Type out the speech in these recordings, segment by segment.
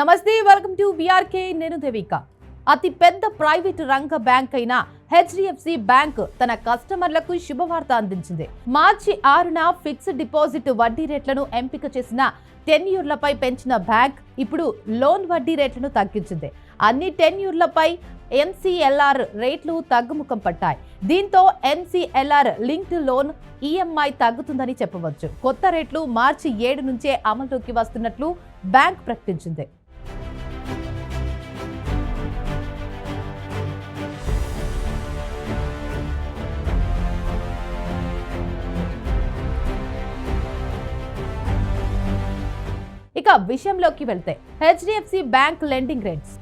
నమస్తే, welcome to BRK. నేను దేవిక. అతి పెద్ద ప్రైవేట్ రంగ బ్యాంక్ అయిన హెచ్డిఎఫ్సి బ్యాంక్ తన కస్టమర్లకు శుభవార్త అందించింది. మార్చి 6న ఫిక్స్డ్ డిపాజిట్ వడ్డీ రేట్లను ఎంపిక చేసిన టెన్యూర్లపై పెంచిన బ్యాంక్ ఇప్పుడు లోన్ వడ్డీ రేట్లను తగ్గించింది. అన్ని టెన్యూర్లపై ఎంసీఎల్ఆర్ రేట్లు తగ్గుముఖం పట్టాయి. దీంతో ఎంసీఎల్ఆర్ లింక్డ్ లోన్ ఈఎంఐ తగ్గుతుందని చెప్పవచ్చు. కొత్త రేట్లు మార్చి 7 నుంచే అమలులోకి వస్తున్నట్లు బ్యాంక్ ప్రకటించింది. ఇక విషయంలోకి వెళ్తే హెచ్డిఎఫ్సి బ్యాంక్ లెండింగ్ రేట్స్.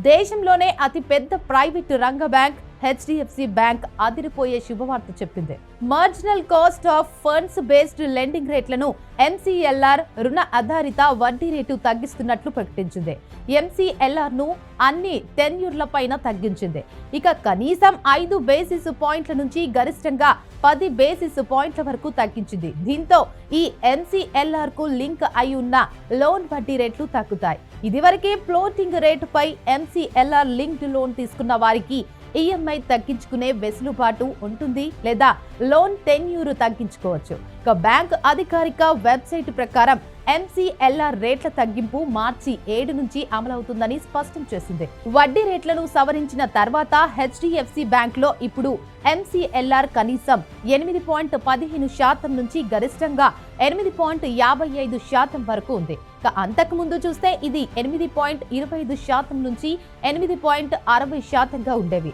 దేశంలోనే అతి పెద్ద ప్రైవేట్ రంగ బ్యాంక్ హెచ్డిఎఫ్సి బ్యాంక్ అదిరిపోయే శుభవార్త చెప్పింది. Marginal cost of funds based lending రేట్లను ఎంసీఎల్ఆర్ రుణ ఆధారిత వడ్డీ రేటు తగ్గిస్తున్నట్లు ప్రకటించింది. ఎంసీఎల్ఆర్ ను అన్ని టెన్యూర్లపైన తగ్గించింది. ఇక కనీసం 5 బేసిస్ పాయింట్ల నుంచి గరిష్టంగా 10 బేసిస్ పాయింట్ల వరకు తగ్గించింది. దీంతో ఈ ఎంసీఎల్ఆర్ కు లింక్ అయి ఉన్న లోన్ వడ్డీ రేట్లు తగ్గుతాయి. ఇదివరకే ఫ్లోటింగ్ రేటుపై ఎంసీఎల్ఆర్ లింక్డ్ లోన్ తీసుకున్న వారికి ఈఎంఐ తగ్గించుకునే వెసులుబాటు ఉంటుంది, లేదా లోన్ టెన్యూర్ తగ్గించుకోవచ్చు. ఇక బ్యాంక్ అధికారిక వెబ్సైట్ ప్రకారం ఎంసీఎల్ఆర్ రేట్ల తగ్గింపు మార్చి 7 నుంచి అమలవుతుందని స్పష్టం చేసింది. వడ్డీ రేట్లను సవరించిన తర్వాత హెచ్డిఎఫ్సి బ్యాంక్ లో ఇప్పుడు ఎంసీఎల్ఆర్ కనీసం 8.15% నుంచి గరిష్టంగా 8.55% వరకు ఉంది. అంతకుముందు చూస్తే ఇది 8.25% నుంచి 8.60% ఉండేవి.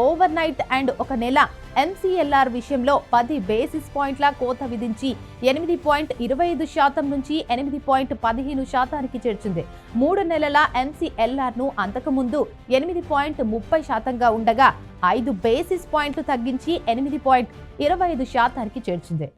ఓవర్ నైట్ అండ్ ఒక నెల ఎంసీఎల్ఆర్ విషయంలో 10 బేసిస్ పాయింట్ల కోత విధించి 8.25% నుంచి 8.15% చేర్చింది. 3 నెలల ఎంసీఎల్ఆర్ ను అంతకుముందు 8.30% ఉండగా 5 బేసిస్ పాయింట్లు తగ్గించి 8.25% చేర్చింది.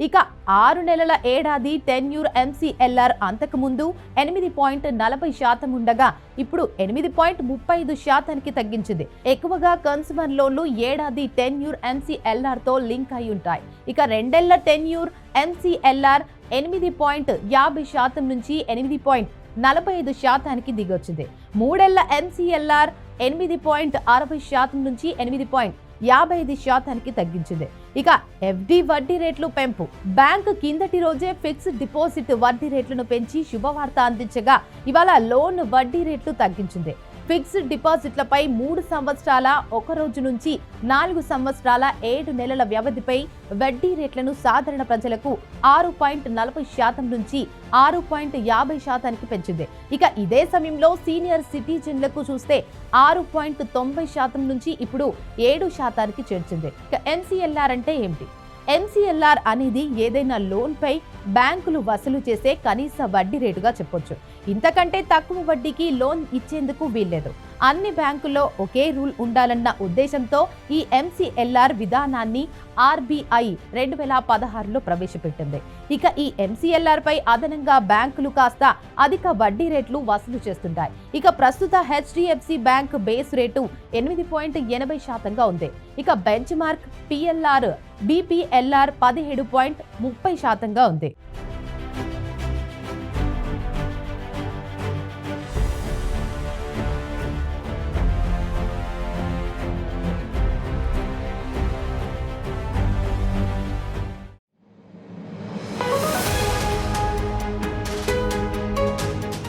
ఇక 6 నెలల ఏడాది టెన్యూర్ ఎంసీఎల్ఆర్ అంతకుముందు 8.40% ఉండగా ఇప్పుడు 8.35% తగ్గించింది. ఎక్కువగా కన్స్యూమర్ లోన్లు ఏడాది టెన్యూర్ ఎంసీఎల్ఆర్ తో లింక్ అయి ఉంటాయి. ఇక 2 ఏళ్ల టెన్యూర్ ఎంసీఎల్ఆర్ 8.50% నుంచి 8.45% దిగొచ్చింది. 3 ఏళ్ల ఎంసీఎల్ఆర్ 8.60% నుంచి 8.55% తగ్గించింది. ఇక ఎఫ్డి వడ్డీ రేట్లు పెంపు. బ్యాంకు కిందటి రోజే ఫిక్స్డ్ డిపాజిట్ వడ్డీ రేట్లను పెంచి శుభవార్త అందించగా ఇవాళ లోన్ వడ్డీ రేట్లు తగ్గించింది. ఫిక్స్డ్ డిపాజిట్లపై 3 సంవత్సరాల 1 రోజు నుంచి 4 సంవత్సరాల 7 నెలల వ్యవధిపై వడ్డీ రేట్లను సాధారణ ప్రజలకు 6.40% నుంచి 6.50% పెంచింది. ఇక ఇదే సమయంలో సీనియర్ సిటిజన్లకు చూస్తే 6.90% నుంచి ఇప్పుడు 7% చేర్చింది. ఇక ఎంసీఎల్ఆర్ అంటే ఏమిటి? ఎంసీఎల్ఆర్ అనేది ఏదైనా లోన్ పై బ్యాంకులు వసూలు చేసే కనీస వడ్డీ రేటుగా చెప్పొచ్చు. ఇంతకంటే తక్కువ వడ్డీకి లోన్ ఇచ్చేందుకు వీల్లేదు. అన్ని బ్యాంకుల్లో ఒకే రూల్ ఉండాలన్న ఉద్దేశంతో ఈ ఎంసీఎల్ఆర్ విధానాన్ని ఆర్బీఐ 2016లో ప్రవేశపెట్టింది. ఇక ఈ ఎంసీఎల్ఆర్ పై అదనంగా బ్యాంకులు కాస్త అధిక వడ్డీ రేట్లు వసూలు చేస్తుంటాయి. ఇక ప్రస్తుత హెచ్డిఎఫ్సి బ్యాంక్ బేస్ రేటు 8.80% ఉంది. ఇక బెంచ్ మార్క్ పిఎల్ఆర్ బీపీఎల్ఆర్ 17.30% ఉంది.